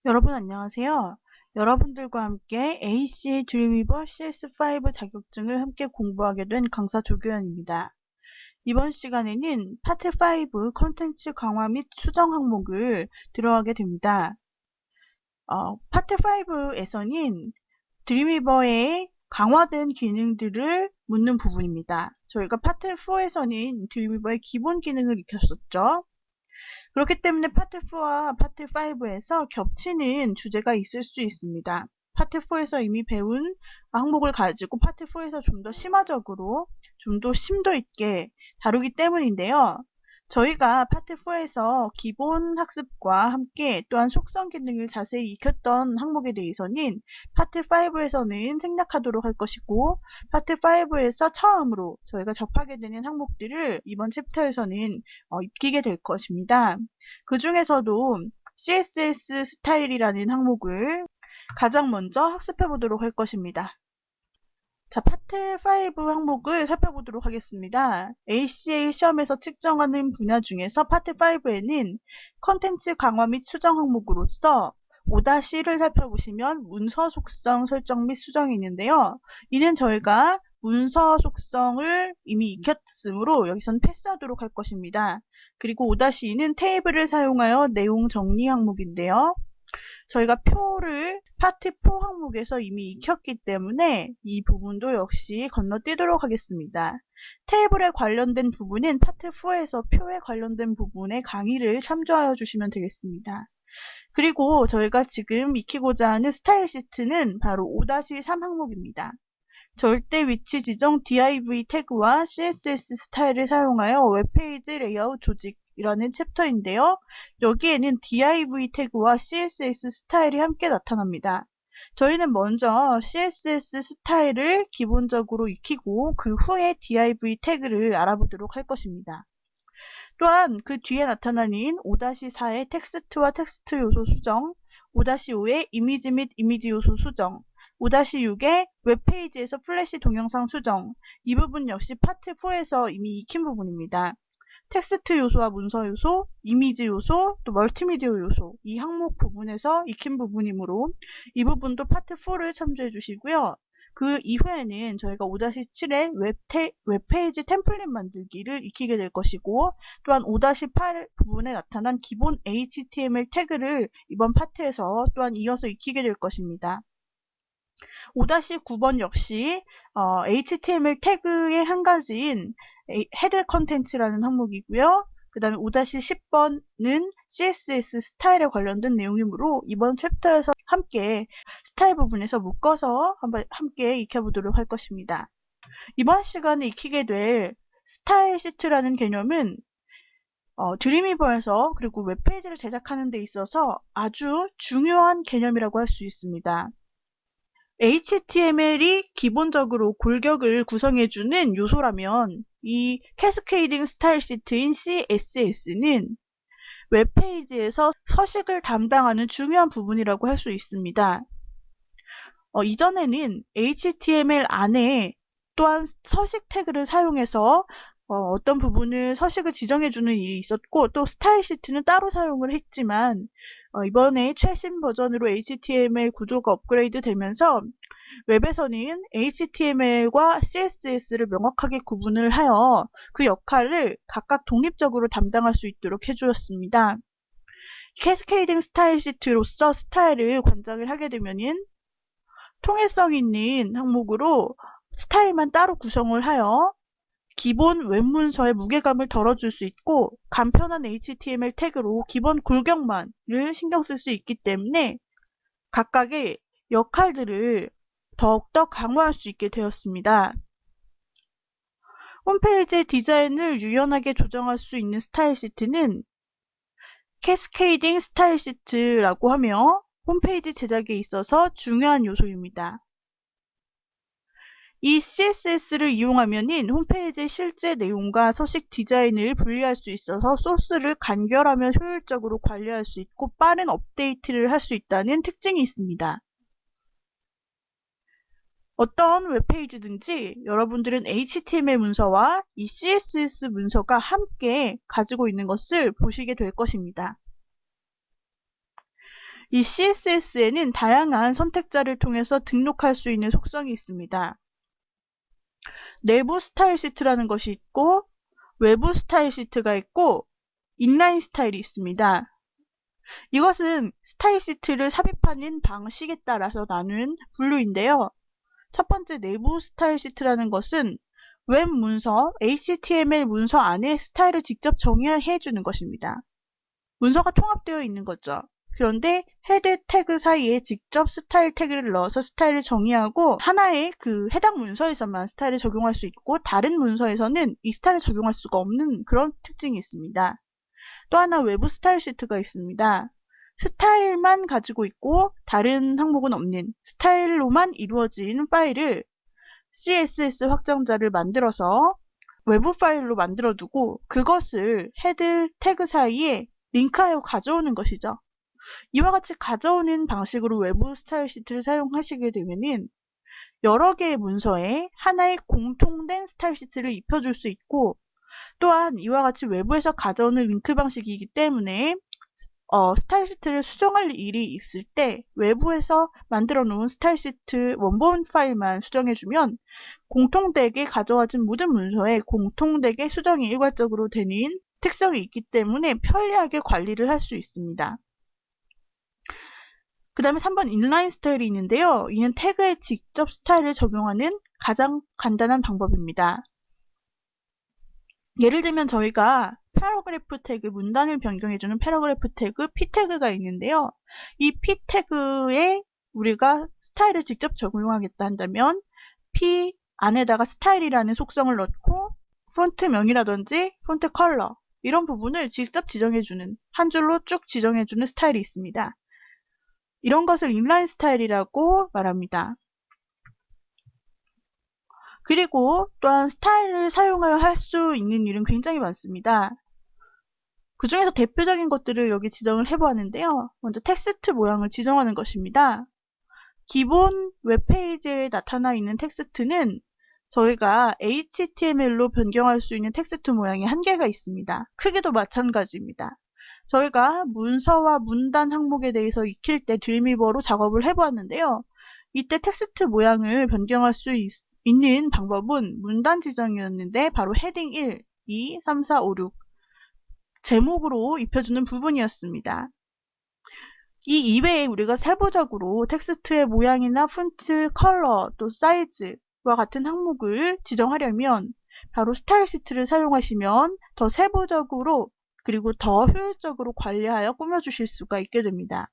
여러분 안녕하세요. 여러분들과 함께 ACA 드림위버 CS5 자격증을 함께 공부하게 된 강사 조교연입니다. 이번 시간에는 파트 5 컨텐츠 강화 및 수정 항목을 들어가게 됩니다. 파트 5에서는 드림위버의 강화된 기능들을 묻는 부분입니다. 저희가 파트 4에서는 드림위버의 기본 기능을 익혔었죠. 그렇기 때문에 파트 4와 파트 5에서 겹치는 주제가 있을 수 있습니다. 파트 4에서 이미 배운 항목을 가지고 파트 4에서 좀 더 심화적으로, 좀 더 심도 있게 다루기 때문인데요. 저희가 파트 4에서 기본 학습과 함께 또한 속성 기능을 자세히 익혔던 항목에 대해서는 파트 5에서는 생략하도록 할 것이고, 파트 5에서 처음으로 저희가 접하게 되는 항목들을 이번 챕터에서는 익히게 될 것입니다. 그 중에서도 CSS 스타일이라는 항목을 가장 먼저 학습해 보도록 할 것입니다. 자, 파트 5 항목을 살펴보도록 하겠습니다. ACA 시험에서 측정하는 분야 중에서 파트 5에는 컨텐츠 강화 및 수정 항목으로서 5-1을 살펴보시면 문서 속성 설정 및 수정이 있는데요. 이는 저희가 문서 속성을 이미 익혔으므로 여기서는 패스하도록 할 것입니다. 그리고 5-2는 테이블을 사용하여 내용 정리 항목인데요. 저희가 표를 파트 4 항목에서 이미 익혔기 때문에 이 부분도 역시 건너뛰도록 하겠습니다. 테이블에 관련된 부분은 파트 4에서 표에 관련된 부분의 강의를 참조하여 주시면 되겠습니다. 그리고 저희가 지금 익히고자 하는 스타일 시트는 바로 5-3 항목입니다. 절대 위치 지정 div 태그와 css 스타일을 사용하여 웹페이지 레이아웃 조직이라는 챕터인데요. 여기에는 div 태그와 css 스타일이 함께 나타납니다. 저희는 먼저 css 스타일을 기본적으로 익히고 그 후에 div 태그를 알아보도록 할 것입니다. 또한 그 뒤에 나타나는 5-4의 텍스트와 텍스트 요소 수정, 5-5의 이미지 및 이미지 요소 수정, 5-6의 웹페이지에서 플래시 동영상 수정, 이 부분 역시 파트 4에서 이미 익힌 부분입니다. 텍스트 요소와 문서 요소, 이미지 요소, 또 멀티미디어 요소, 이 항목 부분에서 익힌 부분이므로 이 부분도 파트 4를 참조해 주시고요. 그 이후에는 저희가 5-7의 웹페이지 템플릿 만들기를 익히게 될 것이고, 또한 5-8 부분에 나타난 기본 HTML 태그를 이번 파트에서 또한 이어서 익히게 될 것입니다. 5-9번 역시 HTML 태그의 한 가지인 헤드 컨텐츠라는 항목이고요. 그 다음에 5-10번은 CSS 스타일에 관련된 내용이므로 이번 챕터에서 함께 스타일 부분에서 묶어서 함께 익혀보도록 할 것입니다. 이번 시간에 익히게 될 스타일 시트라는 개념은 드림위버에서 그리고 웹페이지를 제작하는 데 있어서 아주 중요한 개념이라고 할 수 있습니다. HTML이 기본적으로 골격을 구성해주는 요소라면 이 캐스케이딩 스타일 시트인 CSS는 웹페이지에서 서식을 담당하는 중요한 부분이라고 할 수 있습니다. 이전에는 HTML 안에 또한 서식 태그를 사용해서 어떤 부분을 서식을 지정해주는 일이 있었고, 또 스타일 시트는 따로 사용을 했지만 이번에 최신 버전으로 HTML 구조가 업그레이드 되면서 웹에서는 HTML과 CSS를 명확하게 구분을 하여 그 역할을 각각 독립적으로 담당할 수 있도록 해주었습니다. 캐스케이딩 스타일 시트로서 스타일을 관장을 하게 되면은 통일성 있는 항목으로 스타일만 따로 구성을 하여 기본 웹문서의 무게감을 덜어줄 수 있고, 간편한 HTML 태그로 기본 골격만을 신경 쓸 수 있기 때문에 각각의 역할들을 더욱더 강화할 수 있게 되었습니다. 홈페이지 디자인을 유연하게 조정할 수 있는 스타일 시트는 캐스케이딩 스타일 시트라고 하며 홈페이지 제작에 있어서 중요한 요소입니다. 이 CSS를 이용하면 홈페이지의 실제 내용과 서식 디자인을 분리할 수 있어서 소스를 간결하며 효율적으로 관리할 수 있고 빠른 업데이트를 할 수 있다는 특징이 있습니다. 어떤 웹페이지든지 여러분들은 HTML 문서와 이 CSS 문서가 함께 가지고 있는 것을 보시게 될 것입니다. 이 CSS에는 다양한 선택자를 통해서 등록할 수 있는 속성이 있습니다. 내부 스타일 시트라는 것이 있고, 외부 스타일 시트가 있고, 인라인 스타일이 있습니다. 이것은 스타일 시트를 삽입하는 방식에 따라서 나눈 분류인데요. 첫 번째 내부 스타일 시트라는 것은 웹 문서, HTML 문서 안에 스타일을 직접 정의해 주는 것입니다. 문서가 통합되어 있는 거죠. 그런데 헤드 태그 사이에 직접 스타일 태그를 넣어서 스타일을 정의하고 하나의 그 해당 문서에서만 스타일을 적용할 수 있고 다른 문서에서는 이 스타일을 적용할 수가 없는 그런 특징이 있습니다. 또 하나 외부 스타일 시트가 있습니다. 스타일만 가지고 있고 다른 항목은 없는 스타일로만 이루어진 파일을 CSS 확장자를 만들어서 외부 파일로 만들어두고 그것을 헤드 태그 사이에 링크하여 가져오는 것이죠. 이와 같이 가져오는 방식으로 외부 스타일 시트를 사용하시게 되면은 여러 개의 문서에 하나의 공통된 스타일 시트를 입혀줄 수 있고 또한 이와 같이 외부에서 가져오는 링크 방식이기 때문에 스타일 시트를 수정할 일이 있을 때 외부에서 만들어 놓은 스타일 시트 원본 파일만 수정해주면 공통되게 가져와진 모든 문서에 공통되게 수정이 일괄적으로 되는 특성이 있기 때문에 편리하게 관리를 할 수 있습니다. 그 다음에 3번 인라인 스타일이 있는데요. 이는 태그에 직접 스타일을 적용하는 가장 간단한 방법입니다. 예를 들면 저희가 패러그래프 태그, 문단을 변경해주는 패러그래프 태그, p 태그가 있는데요. 이 p 태그에 우리가 스타일을 직접 적용하겠다 한다면 p 안에다가 스타일이라는 속성을 넣고 폰트명이라든지 폰트 컬러 이런 부분을 직접 지정해주는 한 줄로 쭉 지정해주는 스타일이 있습니다. 이런 것을 인라인 스타일이라고 말합니다. 그리고 또한 스타일을 사용하여 할 수 있는 일은 굉장히 많습니다. 그 중에서 대표적인 것들을 여기 지정을 해보았는데요. 먼저 텍스트 모양을 지정하는 것입니다. 기본 웹페이지에 나타나 있는 텍스트는 저희가 HTML로 변경할 수 있는 텍스트 모양이 한계가 있습니다. 크기도 마찬가지입니다. 저희가 문서와 문단 항목에 대해서 익힐 때 드림위버로 작업을 해보았는데요. 이때 텍스트 모양을 변경할 수 있는 방법은 문단 지정이었는데 바로 헤딩 1, 2, 3, 4, 5, 6 제목으로 입혀주는 부분이었습니다. 이 이외에 우리가 세부적으로 텍스트의 모양이나 폰트, 컬러, 또 사이즈와 같은 항목을 지정하려면 바로 스타일 시트를 사용하시면 더 세부적으로 그리고 더 효율적으로 관리하여 꾸며주실 수가 있게 됩니다.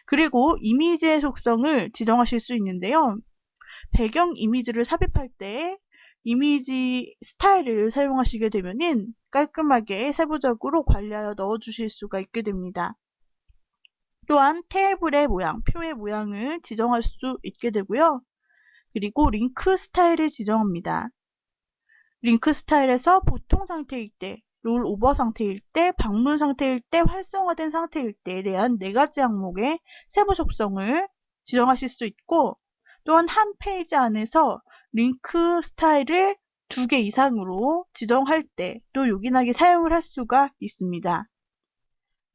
그리고 이미지의 속성을 지정하실 수 있는데요. 배경 이미지를 삽입할 때 이미지 스타일을 사용하시게 되면은 깔끔하게 세부적으로 관리하여 넣어주실 수가 있게 됩니다. 또한 테이블의 모양, 표의 모양을 지정할 수 있게 되고요. 그리고 링크 스타일을 지정합니다. 링크 스타일에서 보통 상태일 때, 롤 오버 상태일 때, 방문 상태일 때, 활성화된 상태일 때에 대한 4가지 항목의 세부 속성을 지정하실 수 있고 또한 한 페이지 안에서 링크 스타일을 2개 이상으로 지정할 때 또 요긴하게 사용을 할 수가 있습니다.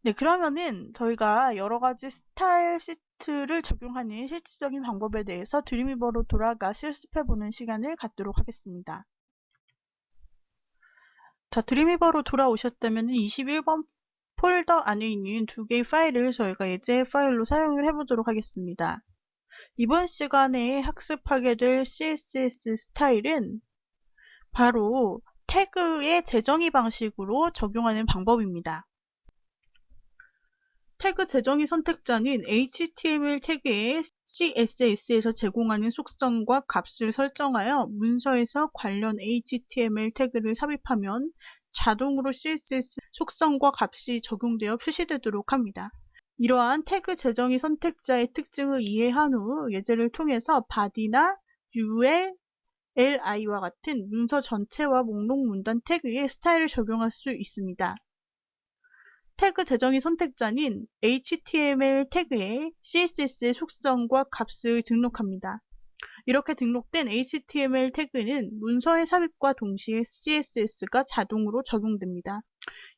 네, 그러면은 저희가 여러 가지 스타일 시트를 적용하는 실질적인 방법에 대해서 드림위버로 돌아가 실습해보는 시간을 갖도록 하겠습니다. 자, 드림위버로 돌아오셨다면 21번 폴더 안에 있는 2개의 파일을 저희가 예제 파일로 사용을 해보도록 하겠습니다. 이번 시간에 학습하게 될 CSS 스타일은 바로 태그의 재정의 방식으로 적용하는 방법입니다. 태그 재정의 선택자는 HTML 태그에 CSS에서 제공하는 속성과 값을 설정하여 문서에서 관련 HTML 태그를 삽입하면 자동으로 CSS 속성과 값이 적용되어 표시되도록 합니다. 이러한 태그 재정의 선택자의 특징을 이해한 후 예제를 통해서 body나 UL, LI와 같은 문서 전체와 목록 문단 태그에 스타일을 적용할 수 있습니다. 태그 재정의 선택자는 HTML 태그에 CSS의 속성과 값을 등록합니다. 이렇게 등록된 HTML 태그는 문서의 삽입과 동시에 CSS가 자동으로 적용됩니다.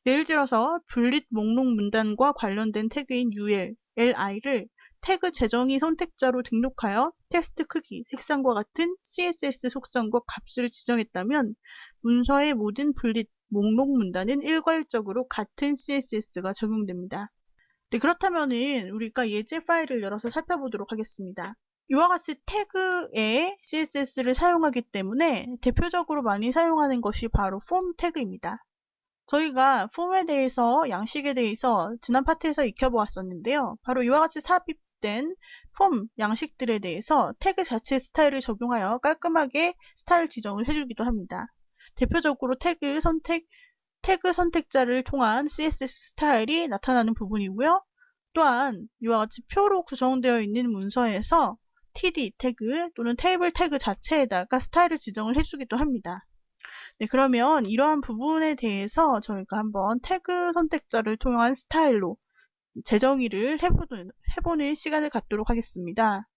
예를 들어서 분릿 목록 문단과 관련된 태그인 UL, LI를 태그 재정의 선택자로 등록하여 텍스트 크기, 색상과 같은 CSS 속성과 값을 지정했다면 문서의 모든 분릿 목록 문단은 일괄적으로 같은 CSS가 적용됩니다. 네, 그렇다면은 우리가 예제 파일을 열어서 살펴보도록 하겠습니다. 이와 같이 태그에 CSS를 사용하기 때문에 대표적으로 많이 사용하는 것이 바로 폼 태그입니다. 저희가 폼에 대해서, 양식에 대해서 지난 파트에서 익혀보았었는데요. 바로 이와 같이 삽입된 폼 양식들에 대해서 태그 자체의 스타일을 적용하여 깔끔하게 스타일 지정을 해주기도 합니다. 대표적으로 태그 선택자를 통한 CSS 스타일이 나타나는 부분이고요. 또한 이와 같이 표로 구성되어 있는 문서에서 TD 태그 또는 테이블 태그 자체에다가 스타일을 지정을 해주기도 합니다. 네, 그러면 이러한 부분에 대해서 저희가 한번 태그 선택자를 통한 스타일로 재정의를 해보는 시간을 갖도록 하겠습니다.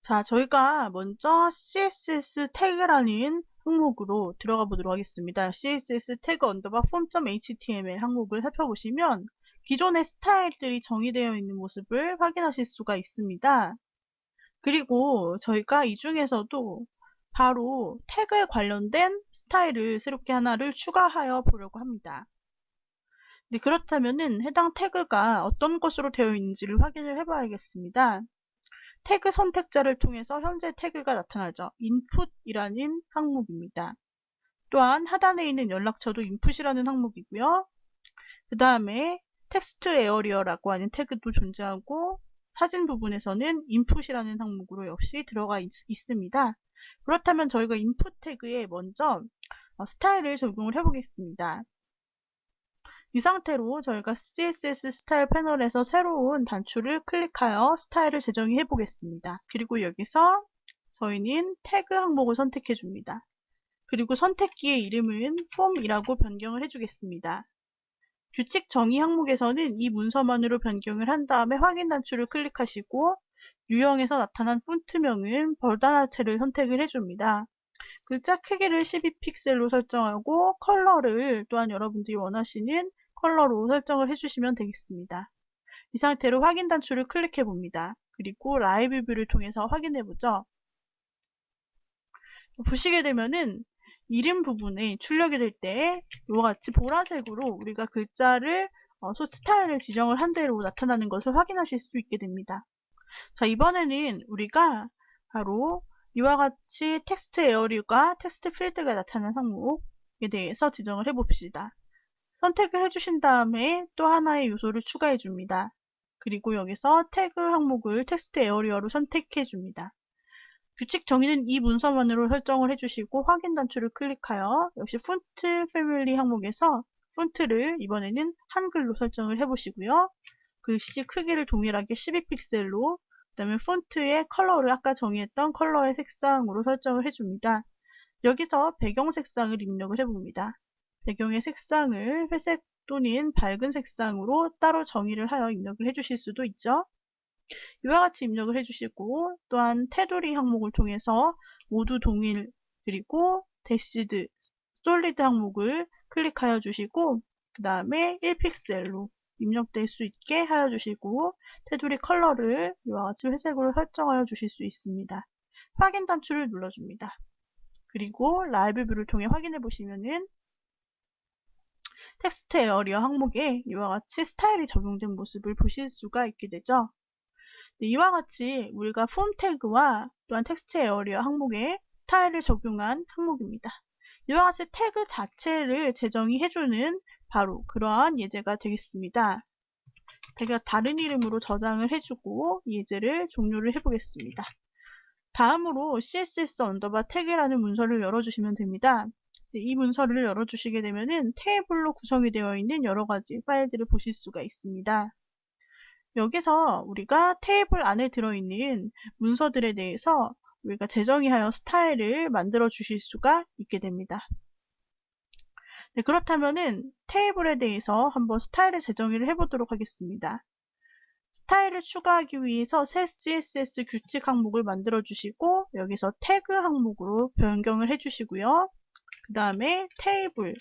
자, 저희가 먼저 CSS 태그라는 항목으로 들어가 보도록 하겠습니다. CSS 태그 언더바 폼.html 항목을 살펴보시면 기존의 스타일들이 정의되어 있는 모습을 확인하실 수가 있습니다. 그리고 저희가 이 중에서도 바로 태그에 관련된 스타일을 새롭게 하나를 추가하여 보려고 합니다. 네, 그렇다면은 해당 태그가 어떤 것으로 되어 있는지를 확인을 해봐야겠습니다. 태그 선택자를 통해서 현재 태그가 나타나죠. input이라는 항목입니다. 또한 하단에 있는 연락처도 input이라는 항목이고요. 그 다음에 텍스트 에어리어라고 하는 태그도 존재하고 사진 부분에서는 input이라는 항목으로 역시 들어가 있습니다. 그렇다면 저희가 input 태그에 먼저 스타일을 적용을 해보겠습니다. 이 상태로 저희가 CSS 스타일 패널에서 새로운 단추를 클릭하여 스타일을 재정의 보겠습니다. 그리고 여기서 저희는 태그 항목을 선택해 줍니다. 그리고 선택기의 이름은 폼이라고 변경을 해주겠습니다. 규칙 정의 항목에서는 이 문서만으로 변경을 한 다음에 확인 단추를 클릭하시고 유형에서 나타난 폰트명은 벌단화체를 선택을 해줍니다. 글자 크기를 12픽셀로 설정하고 컬러를 또한 여러분들이 원하시는 컬러로 설정을 해주시면 되겠습니다. 이 상태로 확인 단추를 클릭해 봅니다. 그리고 라이브 뷰를 통해서 확인해 보죠. 보시게 되면은 이름 부분에 출력이 될 때 이와 같이 보라색으로 우리가 글자를 스타일을 지정을 한 대로 나타나는 것을 확인하실 수 있게 됩니다. 자, 이번에는 우리가 바로 이와 같이 텍스트 에어리어가 텍스트 필드가 나타나는 항목에 대해서 지정을 해봅시다. 선택을 해주신 다음에 또 하나의 요소를 추가해 줍니다. 그리고 여기서 태그 항목을 텍스트 에어리어로 선택해 줍니다. 규칙 정의는 이 문서만으로 설정을 해주시고 확인 단추를 클릭하여 역시 폰트 패밀리 항목에서 폰트를 이번에는 한글로 설정을 해보시고요. 글씨 크기를 동일하게 12픽셀로 그 다음에 폰트의 컬러를 아까 정의했던 컬러의 색상으로 설정을 해줍니다. 여기서 배경 색상을 입력을 해봅니다. 배경의 색상을 회색 또는 밝은 색상으로 따로 정의를 하여 입력을 해주실 수도 있죠. 이와 같이 입력을 해주시고 또한 테두리 항목을 통해서 모두 동일 그리고 대시드 솔리드 항목을 클릭하여 주시고 그 다음에 1픽셀로 입력될 수 있게 하여 주시고 테두리 컬러를 이와 같이 회색으로 설정하여 주실 수 있습니다. 확인 단추를 눌러줍니다. 그리고 라이브 뷰를 통해 확인해 보시면은 텍스트 에어리어 항목에 이와 같이 스타일이 적용된 모습을 보실 수가 있게 되죠. 네, 이와 같이 우리가 폼 태그와 또한 텍스트 에어리어 항목에 스타일을 적용한 항목입니다. 이와 같이 태그 자체를 재정의 해주는 바로 그러한 예제가 되겠습니다. 제가 다른 이름으로 저장을 해주고 예제를 종료를 해보겠습니다. 다음으로 CSS 언더바 태그라는 문서를 열어주시면 됩니다. 네, 이 문서를 열어주시게 되면은 테이블로 구성이 되어 있는 여러 가지 파일들을 보실 수가 있습니다. 여기서 우리가 테이블 안에 들어있는 문서들에 대해서 우리가 재정의하여 스타일을 만들어 주실 수가 있게 됩니다. 네, 그렇다면은 테이블에 대해서 한번 스타일을 재정의를 해보도록 하겠습니다. 스타일을 추가하기 위해서 새 CSS 규칙 항목을 만들어 주시고 여기서 태그 항목으로 변경을 해 주시고요. 그 다음에 테이블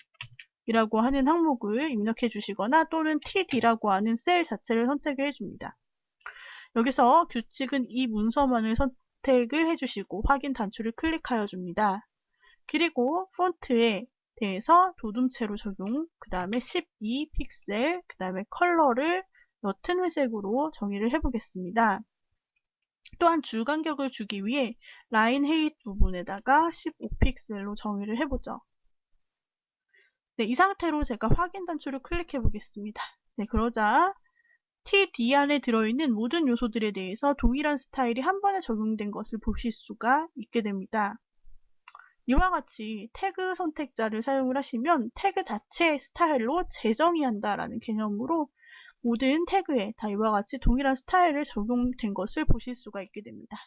이라고 하는 항목을 입력해 주시거나 또는 TD라고 하는 셀 자체를 선택을 해줍니다. 여기서 규칙은 이 문서만을 선택을 해주시고 확인 단추를 클릭하여 줍니다. 그리고 폰트에 대해서 도둠체로 적용, 그 다음에 12 픽셀, 그 다음에 컬러를 옅은 회색으로 정의를 해보겠습니다. 또한 줄 간격을 주기 위해 라인 헤이트 부분에다가 15 픽셀로 정의를 해보죠. 네, 이 상태로 제가 확인 단추를 클릭해 보겠습니다. 네, 그러자 TD 안에 들어있는 모든 요소들에 대해서 동일한 스타일이 한 번에 적용된 것을 보실 수가 있게 됩니다. 이와 같이 태그 선택자를 사용을 하시면 태그 자체의 스타일로 재정의한다 라는 개념으로 모든 태그에 다 이와 같이 동일한 스타일을 적용된 것을 보실 수가 있게 됩니다.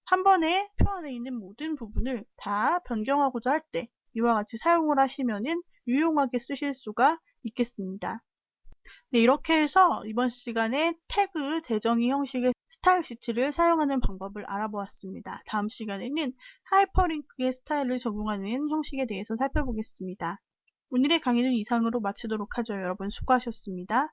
한 번에 표 안에 있는 모든 부분을 다 변경하고자 할 때 이와 같이 사용을 하시면은 유용하게 쓰실 수가 있겠습니다. 네, 이렇게 해서 이번 시간에 태그 재정의 형식의 스타일 시트를 사용하는 방법을 알아보았습니다. 다음 시간에는 하이퍼링크의 스타일을 적용하는 형식에 대해서 살펴보겠습니다. 오늘의 강의는 이상으로 마치도록 하죠. 여러분 수고하셨습니다.